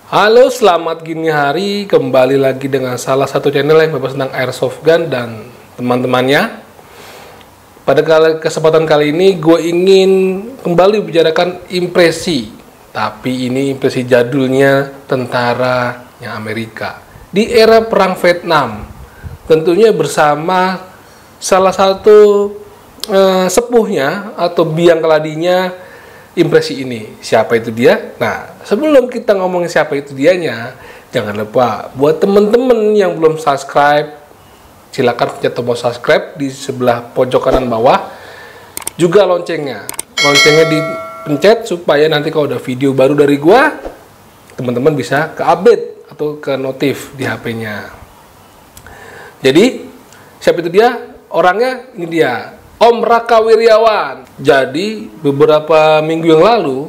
Halo, selamat gini hari. Kembali lagi dengan salah satu channel yang membahas tentang airsoft gun dan teman-temannya. Pada kesempatan kali ini, gue ingin kembali bicarakan impresi. Tapi ini impresi jadulnya tentaranya Amerika di era Perang Vietnam. Tentunya bersama salah satu sepuhnya atau biang keladinya impresi ini. Siapa itu dia? Nah, sebelum kita ngomongin siapa itu dianya, jangan lupa buat temen-temen yang belum subscribe, silakan pencet tombol subscribe di sebelah pojok kanan bawah. Juga loncengnya dipencet supaya nanti kalau ada video baru dari gua, teman-teman bisa ke update atau ke notif di HP-nya. Jadi, siapa itu dia? Orangnya ini dia. Om Raka Wiryawan. Jadi beberapa minggu yang lalu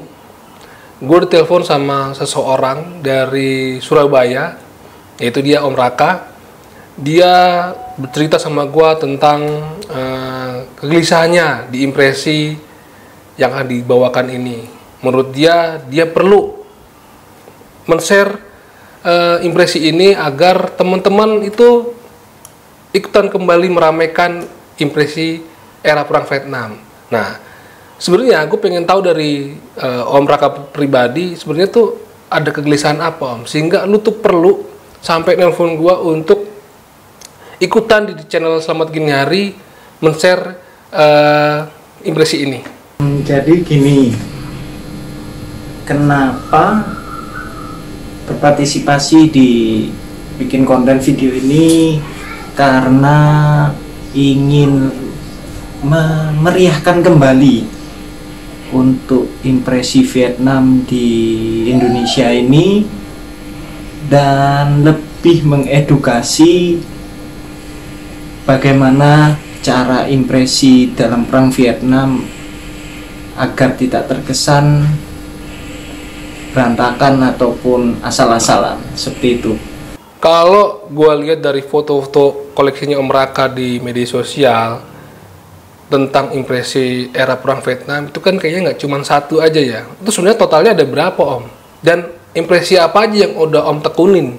gue ditelepon sama seseorang dari Surabaya, yaitu dia Om Raka. Dia bercerita sama gue tentang kegelisahannya di impresi yang akan dibawakan ini. Menurut dia perlu men-share impresi ini agar teman-teman itu ikutan kembali meramaikan impresi era Perang Vietnam. Nah, sebenarnya gue pengen tahu dari Om Raka pribadi, sebenarnya tuh ada kegelisahan apa Om, sehingga lu tuh perlu sampai nelpon gue untuk ikutan di channel Selamat Gini Hari men-share impresi ini. Jadi gini, kenapa berpartisipasi di bikin konten video ini? Karena ingin memeriahkan kembali untuk impresi Vietnam di Indonesia ini dan lebih mengedukasi bagaimana cara impresi dalam perang Vietnam agar tidak terkesan berantakan ataupun asal-asalan seperti itu. Kalau gue lihat dari foto-foto koleksinya Om Raka di media sosial tentang impresi era Perang Vietnam, itu kan kayaknya nggak cuma satu aja ya. Itu sebenarnya totalnya ada berapa Om? Dan impresi apa aja yang udah Om tekunin?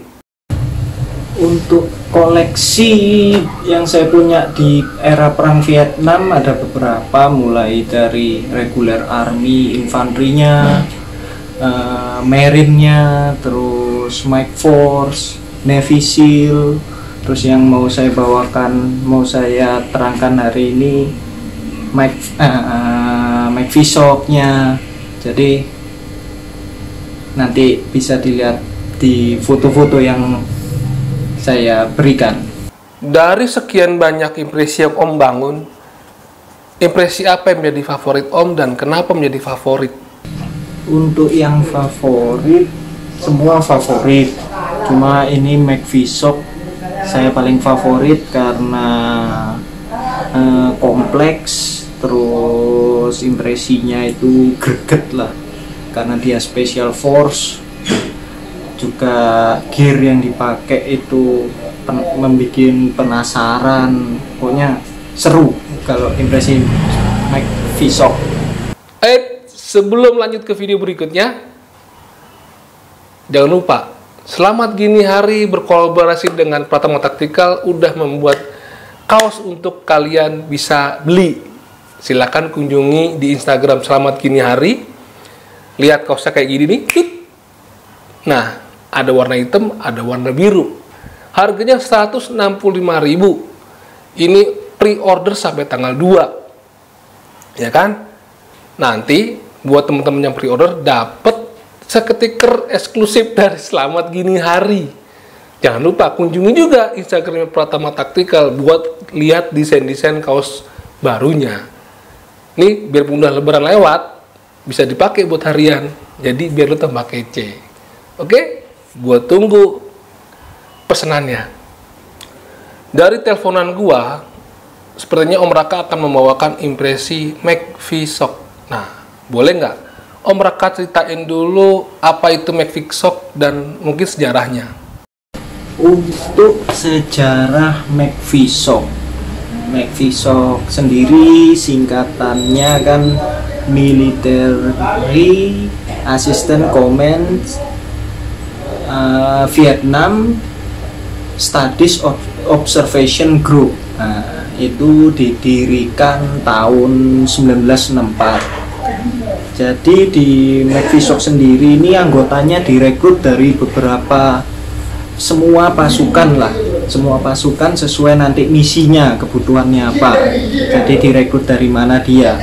Untuk koleksi yang saya punya di era Perang Vietnam ada beberapa, mulai dari regular army, infanterinya, marine-nya, terus Mike Force, Navy SEAL. Terus yang mau saya bawakan, mau saya terangkan hari ini, Mike Visok-nya. Jadi nanti bisa dilihat di foto-foto yang saya berikan. Dari sekian banyak impresi yang Om bangun, impresi apa yang menjadi favorit Om dan kenapa menjadi favorit? Untuk yang favorit, semua favorit. Cuma ini Mike Visok saya paling favorit karena kompleks, terus impresinya itu greget lah karena dia special force. Juga gear yang dipakai itu membuat penasaran, pokoknya seru kalau impresi Mike Visok. Sebelum lanjut ke video berikutnya, jangan lupa Selamat Gini Hari berkolaborasi dengan Pratama Tactical udah membuat kaos untuk kalian bisa beli. Silahkan kunjungi di Instagram Selamat Gini Hari. Lihat kaosnya kayak gini nih. Nah, ada warna hitam, ada warna biru. Harganya 165.000. Ini pre-order sampai tanggal 2. Ya kan? Nanti buat teman-teman yang pre-order dapat stiker eksklusif dari Selamat Gini Hari. Jangan lupa kunjungi juga Instagramnya Pratama Tactical buat lihat desain-desain kaos barunya. Ini biar mudah lebaran lewat, bisa dipakai buat harian. Jadi biar lu tambah kece. Oke? Gua tunggu pesanannya. Dari teleponan gua, sepertinya Om Raka akan membawakan impresi Mike Visok. Nah, boleh nggak Om Raka ceritain dulu apa itu Mike Visok dan mungkin sejarahnya? Untuk sejarah Mike Visok sendiri singkatannya kan Military Assistant Command Vietnam Studies Observation Group. Nah, itu didirikan tahun 1964. Jadi di McVisoc sendiri ini anggotanya direkrut dari beberapa, semua pasukan lah, semua pasukan sesuai nanti misinya, kebutuhannya apa. Jadi direkrut dari mana dia.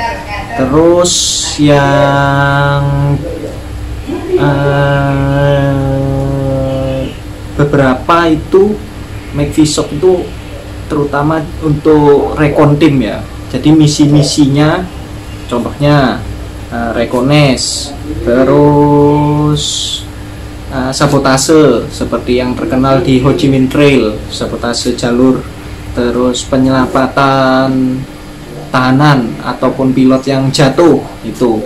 Terus yang beberapa itu McVisoc itu terutama untuk recon team ya. Jadi misi-misinya contohnya rekones, terus sabotase seperti yang terkenal di Ho Chi Minh Trail, sabotase jalur, terus penyelamatan tahanan ataupun pilot yang jatuh. Itu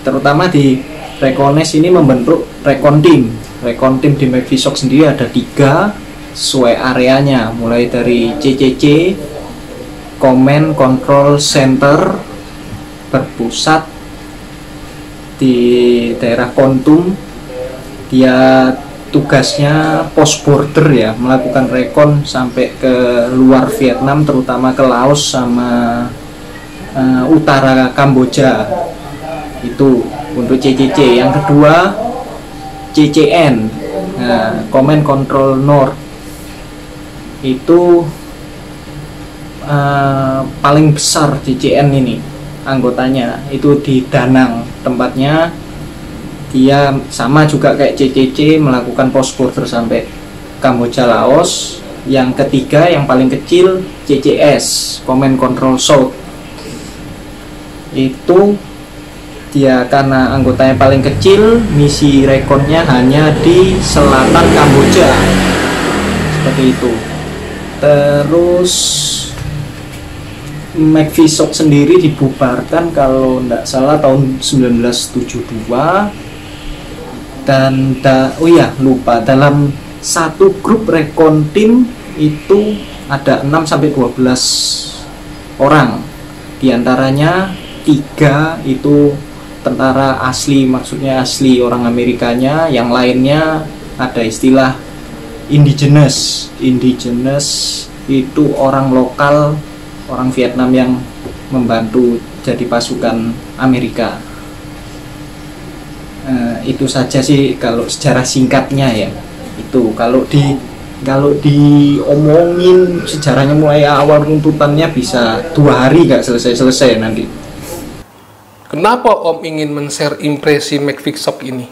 terutama di rekones ini membentuk recon team. Recon team di McVisoc sendiri ada 3 sesuai areanya, mulai dari CCC, Command Control Center, berpusat di daerah Kontum. Dia tugasnya pos border ya, melakukan recon sampai ke luar Vietnam, terutama ke Laos sama utara Kamboja. Itu untuk CCC. Yang kedua CCN, Command Control North, itu paling besar CCN ini anggotanya, itu di Danang tempatnya. Dia sama juga kayak CCC, melakukan pos border sampai Kamboja, Laos. Yang ketiga yang paling kecil CCS, Command Control South, itu dia karena anggotanya paling kecil, misi rekonnya hanya di selatan Kamboja, seperti itu. Terus McVisoc sendiri dibubarkan kalau tidak salah tahun 1972. Dan lupa, dalam satu grup recon team itu ada 6-12 orang. Di antaranya 3 itu tentara asli, maksudnya asli orang Amerikanya. Yang lainnya ada istilah indigenous. Indigenous itu orang lokal, orang Vietnam yang membantu jadi pasukan Amerika. Itu saja sih kalau secara singkatnya ya. Itu kalau diomongin sejarahnya mulai awal runtutannya bisa 2 hari gak selesai nanti. Kenapa Om ingin men-share impresi McVisoc ini?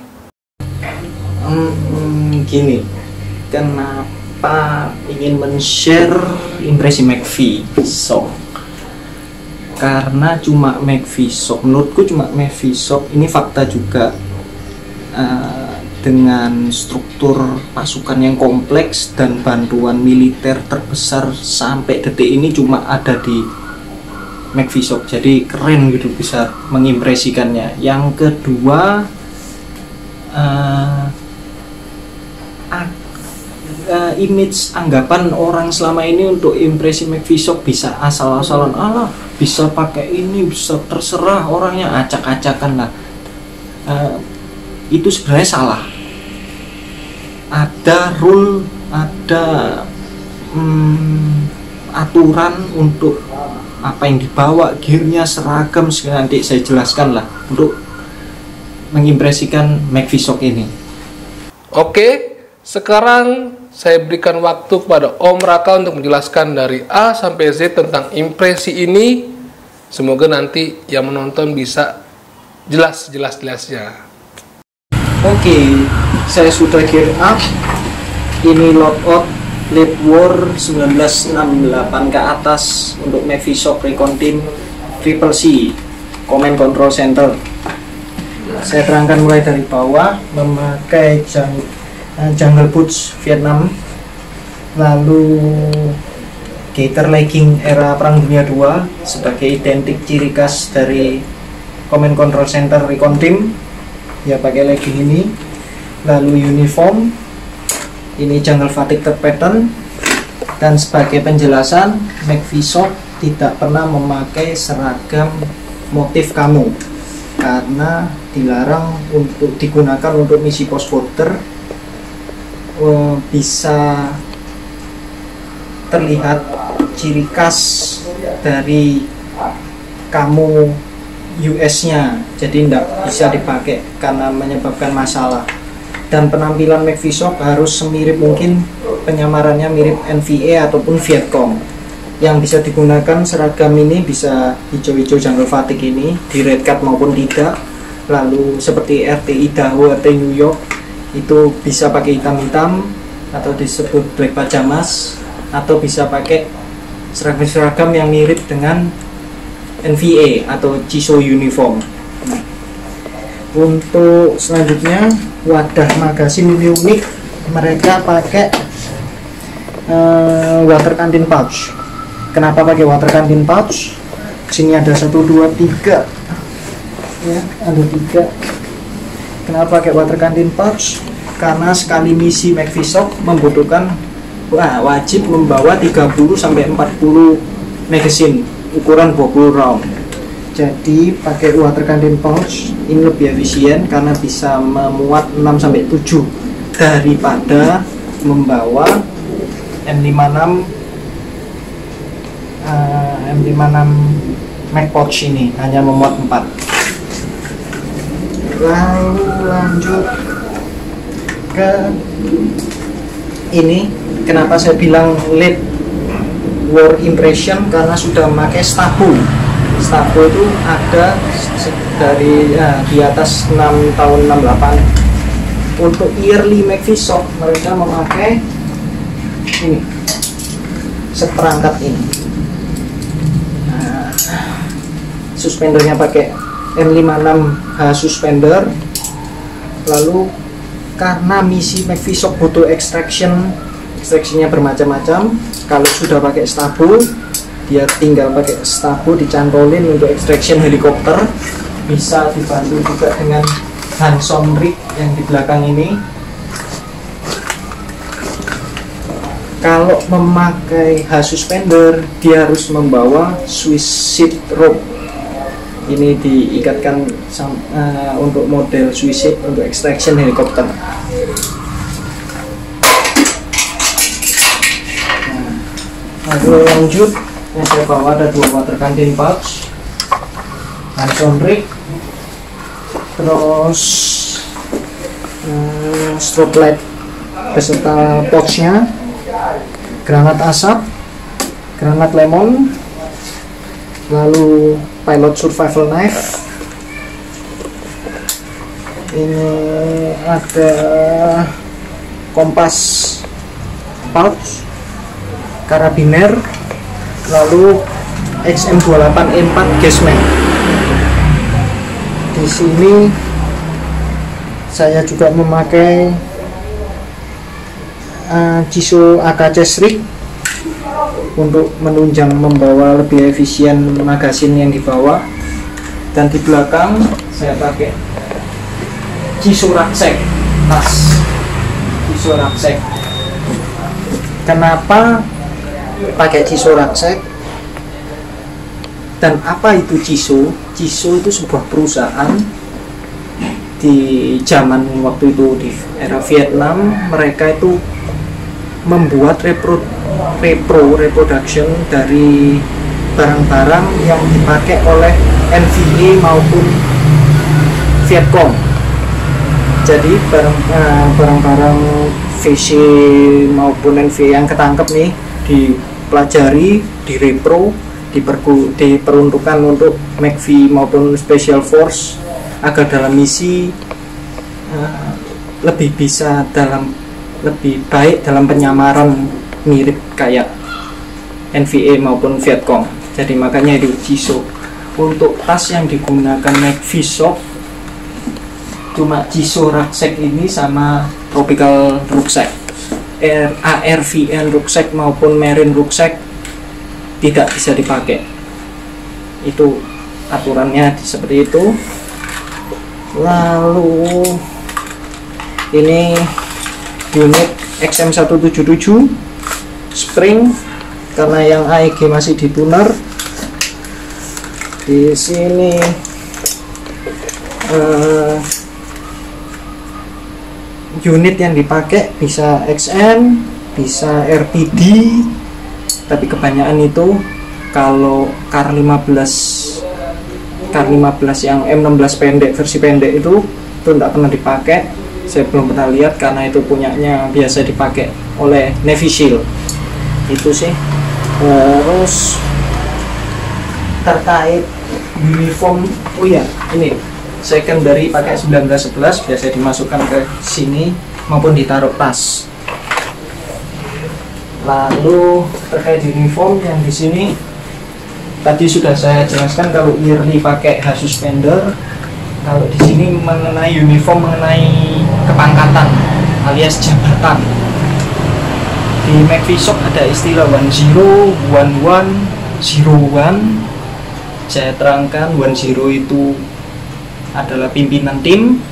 Gini, kenapa ingin men-share impresi McVisoc? Karena cuma McVisoc, menurutku cuma McVisoc ini fakta juga, dengan struktur pasukan yang kompleks dan bantuan militer terbesar sampai detik ini cuma ada di McVisoc. Jadi keren gitu, bisa mengimpresikannya. Yang kedua, image anggapan orang selama ini untuk impresi McVisoc bisa asal-asalan, bisa pakai ini, bisa terserah orangnya, acak-acakan lah. Itu sebenarnya salah. Ada rule, ada aturan untuk apa yang dibawa, gearnya seragam, nanti saya jelaskan lah untuk mengimpresikan McVisoc ini. Oke, sekarang saya berikan waktu kepada Om Raka untuk menjelaskan dari A sampai Z tentang impresi ini. Semoga nanti yang menonton bisa jelas-jelasnya. Oke, saya sudah gear up. Ini loadout Late War 1968 ke atas untuk McVisoc Recon Team Triple C Command Control Center. Saya terangkan mulai dari bawah, memakai jungle boots Vietnam, lalu gaiter legging era Perang Dunia II sebagai identik ciri khas dari Command Control Center Recon Team. Ya, pakai legging ini, lalu uniform ini jungle fatigue pattern. Dan sebagai penjelasan, McVisoc tidak pernah memakai seragam motif kamu karena dilarang untuk digunakan untuk misi pos border bisa terlihat ciri khas dari kamu US-nya, jadi tidak bisa dipakai karena menyebabkan masalah. Dan penampilan McVishock harus semirip mungkin, penyamarannya mirip NVA ataupun Vietcong. Yang bisa digunakan seragam ini bisa hijau-hijau jungle fatigue ini di red card maupun tidak. Lalu seperti RTI Daho atau New York itu bisa pakai hitam-hitam atau disebut black pajamas, atau bisa pakai seragam-seragam yang mirip dengan NVA atau CISO uniform. Untuk selanjutnya wadah magasin ini unik, mereka pakai water canteen pouch. Kenapa pakai water canteen pouch? Sini ada 1, 2, 3 ya, ada 3. Kenapa pakai water canteen pouch? Karena sekali misi McVishock membutuhkan wajib membawa 30-40 magazine ukuran 20 round. Jadi pakai water canteen pouch ini lebih efisien karena bisa memuat 6-7 daripada membawa M56 Mac pouch ini hanya memuat 4. Lalu lanjut ke ini, kenapa saya bilang late war impression, karena sudah memakai Stabu. Stabu itu ada dari di atas 6 tahun 68. Untuk yearly McVishock mereka memakai ini, seperangkat ini. Suspendernya pakai M56H suspender. Lalu karena misi McVishock butuh extractionnya bermacam-macam, kalau sudah pakai Stabu dia tinggal pakai Stabu dicantolin untuk extraction helikopter. Bisa dibantu juga dengan Hanson rig yang di belakang ini. Kalau memakai H suspender dia harus membawa Swiss seat rope. Ini diikatkan untuk model Swiss seat untuk extraction helikopter. Lalu lanjut, yang saya bawa ada 2 water canteen pouch, Hanson rig, terus strobe light beserta pouchnya, granat asap, granat lemon, lalu pilot survival knife. Ini ada kompas pouch, karabiner, lalu XM28E4 gasman. Di sini saya juga memakai CISO AKC rig untuk menunjang, membawa lebih efisien magasin yang dibawa. Dan di belakang saya pakai CISO rucksack, tas CISO rucksack. Kenapa pakai CISO rucksack dan apa itu CISO? CISO itu sebuah perusahaan di zaman waktu itu, di era Vietnam. Mereka itu membuat reproduction dari barang-barang yang dipakai oleh NVA maupun Vietcong. Jadi barang-barang VC maupun NVA yang ketangkep nih dipelajari, direpro, diperuntukkan untuk McV maupun Special Force agar dalam misi lebih baik dalam penyamaran mirip kayak NVA maupun Vietcong. Jadi makanya itu CISO. Untuk tas yang digunakan McVishock cuma CISO rucksack ini sama tropical rucksack. ARVN rucksack maupun marine rucksack tidak bisa dipakai. Itu aturannya seperti itu. Lalu ini unit XM177 spring, karena yang AEG masih dituner. Di sini unit yang dipakai bisa XM, bisa RPD, tapi kebanyakan itu kalau Kar 15 yang M16 pendek, versi pendek itu tidak pernah dipakai. Saya belum pernah lihat karena itu punyanya biasa dipakai oleh Navy Shield. Itu sih. Terus terkait uniform, oh ya ini secondary pakai 1911 biasa dimasukkan ke sini maupun ditaruh tas. Lalu terkait uniform yang di sini tadi sudah saya jelaskan, kalau yearly pakai H suspender, kalau di sini mengenai uniform, mengenai kepangkatan alias jabatan. Di McVie Shop ada istilah 10, 11, 01. Saya terangkan, 10 itu adalah pimpinan tim,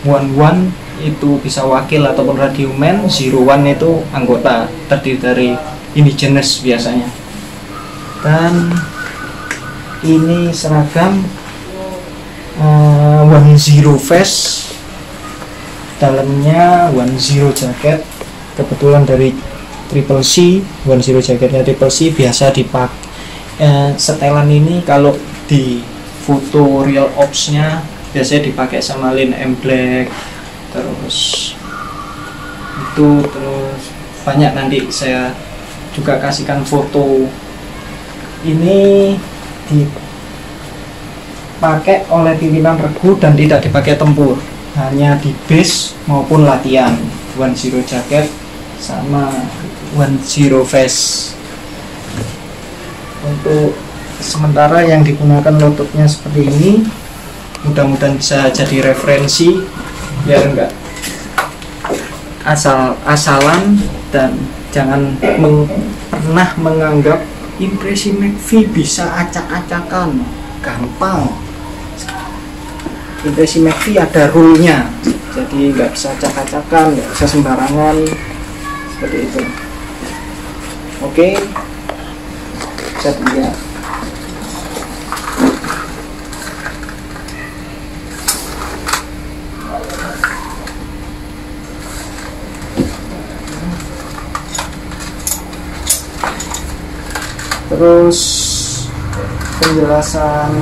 11 itu bisa wakil ataupun radioman, 01 itu anggota, terdiri dari indigenous biasanya. Dan ini seragam 10 vest, dalamnya 10 jaket, kebetulan dari Triple C. 10 jaketnya Triple C biasa dipakai. Setelan ini kalau di foto real ops-nya biasanya dipakai sama Lin M Black, terus banyak, nanti saya juga kasihkan foto. Ini dipakai oleh pimpinan regu dan tidak dipakai tempur, hanya di base maupun latihan. 10 jaket sama 10 vest. Untuk sementara yang digunakan lututnya seperti ini, mudah-mudahan bisa jadi referensi biar enggak asal-asalan, dan jangan pernah menganggap impresi McVie bisa acak-acakan, gampang. Impresi McVie ada rule-nya, jadi nggak bisa acak-acakan, nggak bisa sembarangan seperti itu. Oke, saya lihat. Terus penjelasan,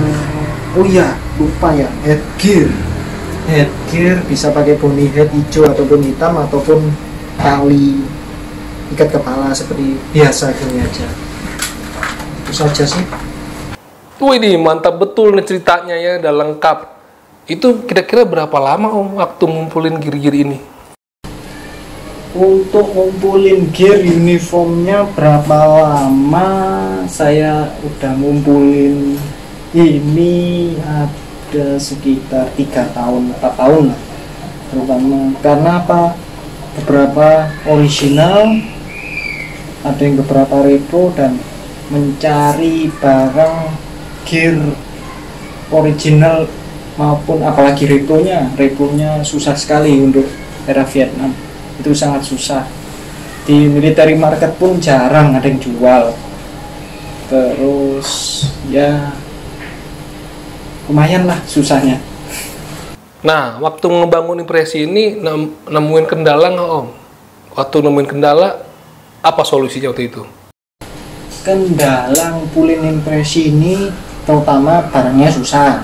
oh ya lupa ya, headgear bisa pakai poni head hijau ataupun hitam, ataupun tali ikat kepala seperti biasa gini aja. Itu saja sih. Wih, ini mantap betul nih ceritanya ya, udah lengkap. Itu kira-kira berapa lama Om waktu ngumpulin gear-gear ini? Untuk ngumpulin gear uniformnya berapa lama, saya udah ngumpulin ini ada sekitar 3 tahun, 4 tahun lah, terutama karena apa, beberapa original, ada yang beberapa retro, dan mencari barang gear original maupun apalagi retronya susah sekali untuk era Vietnam. Itu sangat susah. Di military market pun jarang ada yang jual. Terus ya lumayan lah susahnya. Nah, waktu ngebangun impresi ini nemuin kendala nggak Om? Waktu nemuin kendala, apa solusinya waktu itu? Kendala ngumpulin impresi ini terutama barangnya susah.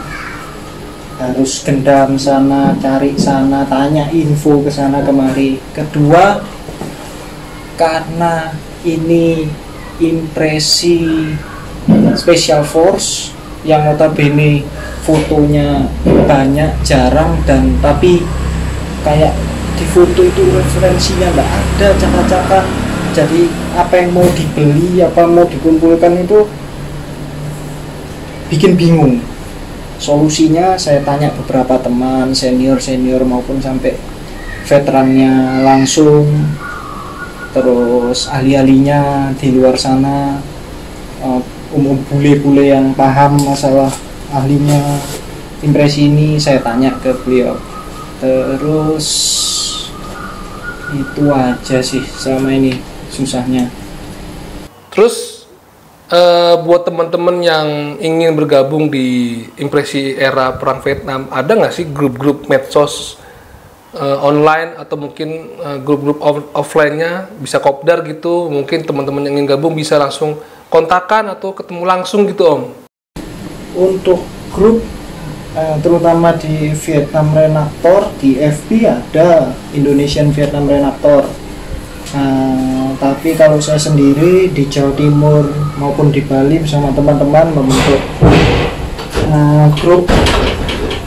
Harus gendam sana, cari sana, tanya info ke sana kemari. Kedua, karena ini impresi Special Force yang notabene fotonya banyak, jarang, dan tapi kayak di foto itu referensinya nggak ada, cakap-cakap. Jadi apa yang mau dibeli, apa mau dikumpulkan itu bikin bingung. Solusinya saya tanya beberapa teman senior maupun sampai veterannya langsung, terus ahli-ahlinya di luar sana, umum bule-bule yang paham masalah ahlinya impresi ini, saya tanya ke beliau. Terus itu aja sih selama ini susahnya. Terus buat teman-teman yang ingin bergabung di impresi era perang Vietnam, ada nggak sih grup-grup medsos online atau mungkin grup-grup offline-nya bisa kopdar gitu. Mungkin teman-teman yang ingin gabung bisa langsung kontakan atau ketemu langsung gitu Om. Untuk grup terutama di Vietnam Renactor, di FB ada Indonesian Vietnam Renactor. Tapi kalau saya sendiri di Jawa Timur maupun di Bali bersama teman-teman membentuk grup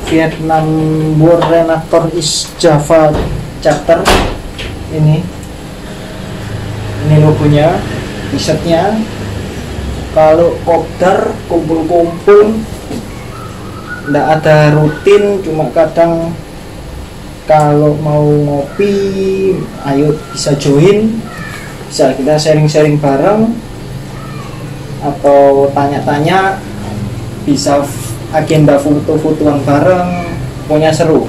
Vietnam World Renactor East Java Chapter. Ini logonya, t-shirtnya. Kalau kopdar kumpul-kumpul nggak ada rutin, cuma kadang kalau mau ngopi ayo bisa join, bisa kita sharing-sharing bareng atau tanya-tanya, bisa agenda foto-fotoan bareng, pokoknya seru.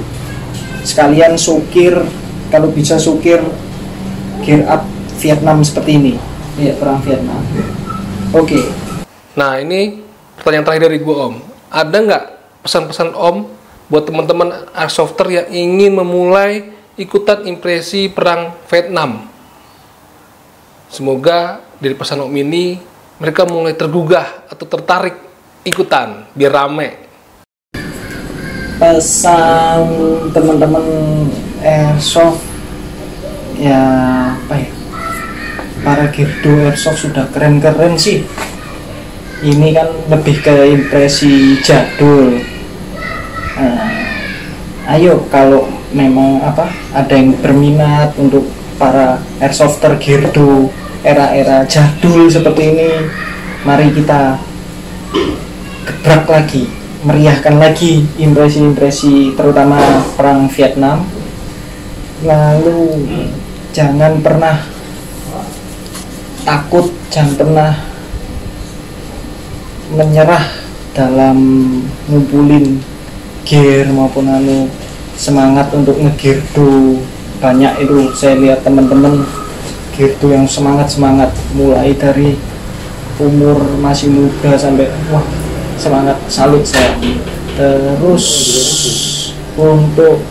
Sekalian sukir, kalau bisa sukir gear up Vietnam seperti ini ya, perang Vietnam. Oke. Nah ini pertanyaan terakhir dari gue Om, ada nggak pesan-pesan Om buat teman-teman airsofter yang ingin memulai ikutan impresi perang Vietnam? Semoga dari pesan Om ini mereka mulai tergugah atau tertarik ikutan biar rame. Pesan teman-teman airsoft ya, apa ya, para Gerdo airsoft sudah keren-keren sih. Ini kan lebih ke impresi jadul. Ayo kalau memang ada yang berminat untuk para airsofter Gerdo era-era jadul seperti ini, mari kita gebrak lagi, meriahkan lagi impresi-impresi terutama perang Vietnam. Lalu jangan pernah takut, jangan pernah menyerah dalam ngumpulin gear maupun semangat untuk ngegirdo. Banyak itu saya lihat teman-teman girdo yang semangat mulai dari umur masih muda sampai wah semangat, salut saya. Terus untuk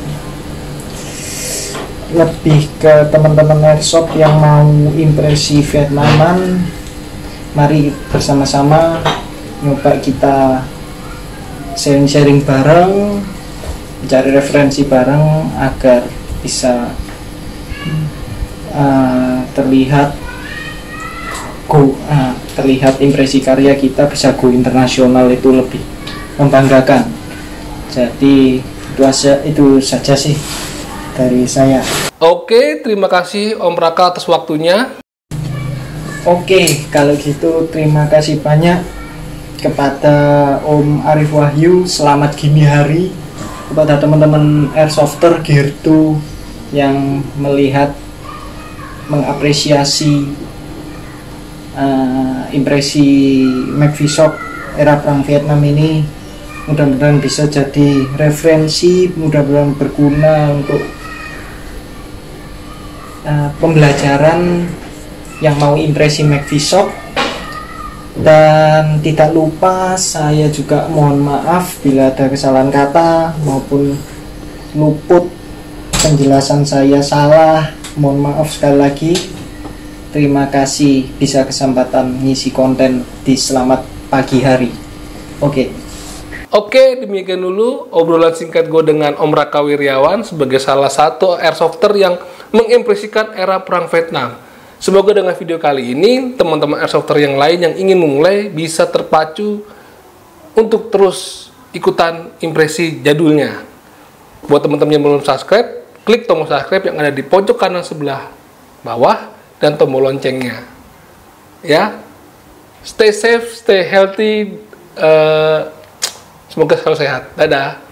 lebih ke teman-teman airsoft yang mau impresi Vietnaman, mari bersama-sama nyoba kita sharing-sharing bareng, cari referensi bareng agar bisa terlihat impresi karya kita bisa go internasional, itu lebih membanggakan. Jadi itu saja sih dari saya. Oke, terima kasih Om Raka atas waktunya. Oke, kalau gitu terima kasih banyak kepada Om Arif Wahyu. Selamat gini hari kepada teman-teman airsofter Gerdo yang melihat, mengapresiasi impresi McVisoc era perang Vietnam ini. Mudah-mudahan bisa jadi referensi, mudah-mudahan berguna untuk pembelajaran yang mau impresi McVisoc. Dan tidak lupa saya juga mohon maaf bila ada kesalahan kata maupun luput penjelasan saya salah, mohon maaf sekali lagi. Terima kasih bisa kesempatan ngisi konten di Selamat Pagi Hari. Oke, demikian dulu obrolan singkat gue dengan Om Raka Wiryawan sebagai salah satu airsofter yang mengimpresikan era perang Vietnam. Semoga dengan video kali ini teman-teman airsofter yang lain yang ingin memulai bisa terpacu untuk terus ikutan impresi jadulnya. Buat teman-teman yang belum subscribe, klik tombol subscribe yang ada di pojok kanan sebelah bawah dan tombol loncengnya. Ya, stay safe, stay healthy. Semoga selalu sehat. Dadah.